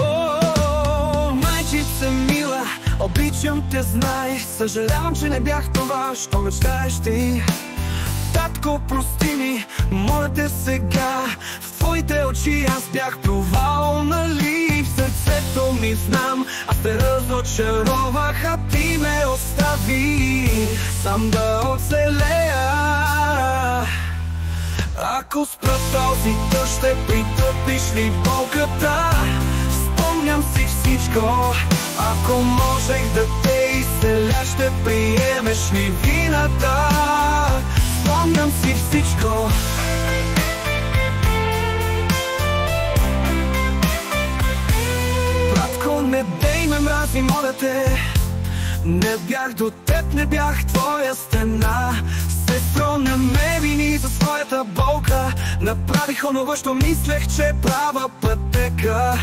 О, майчице мила, обичам те, знай. Съжалявам, че не бях това, що мечтаеш ти. Татко, прости ми, моля те сега. В твоите очи аз бях провал, нали? В сърцето ми знам, аз те разочаровах, а ти ме остави сам да оцелея. Ако спра този дъжд, ще притъпиш ли болката? Спомням си всичко. Ако можех да те изцеля, ще приемеш ли вината? Спомням си всичко. Братко, не дей ме мрази, моля те. Не бях до теб, не бях твоя стена. Сестро, не ме вини за своята болка. Направих онова, що мислех, че права пътека.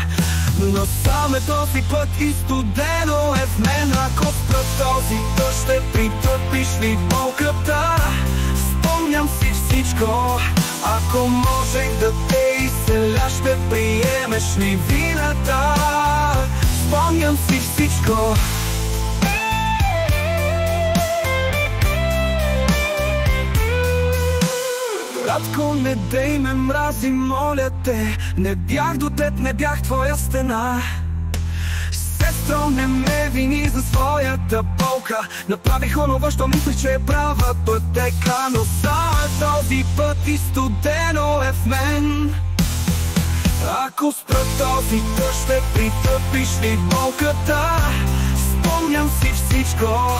Но сам е този път и студено е в мен. Ако спра този дъжд, ще притъпиш ли болката? Спомням си всичко. Ако можех да те изцеля, ще приемеш ли вината? Спомням си всичко. Братко, не дей ме мрази, моля те. Не бях до теб, не бях твоя стена. Сестро, не ме вини за своята болка. Направих онова, що мислех, че е права пътека. Но само този път и студено е в мен. Ако спра този дъжд, ще притъпиш ли болката? Спомням си всичко.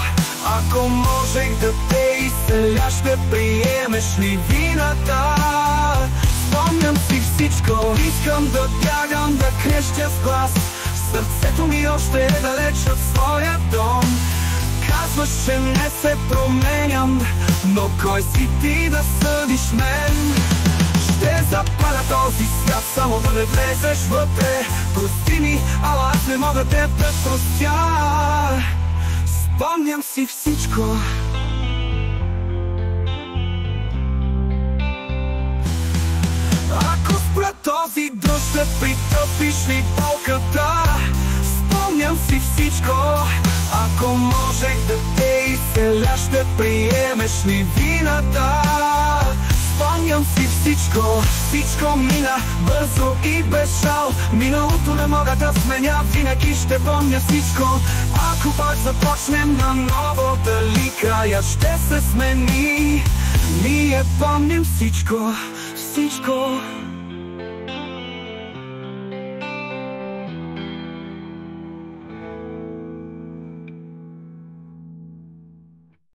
Ако можех да те изцеля, ще приемеш ли вината? Спомням си всичко. Искам да бягам, да крещя с глас. Сърцето ми още е далеч от своя дом. Казваш, че не се променям, но кой си ти да съдиш мен? Ще запаля този свят, само да не влезеш вътре. Прости ми, ала аз не мога те да простя. Спомням си всичко. Ако спра този дъжд, ще притъпиш ли болката? Спомням си всичко. Ако можех да те изцеля, ще приемеш ли вината? Спомням си всичко. Всичко мина бързо и без жал. Миналото не мога да сменя, винаги ще помня всичко. Ако пак започнем наново, дали краят ще се смени? Ние помним всичко, всичко.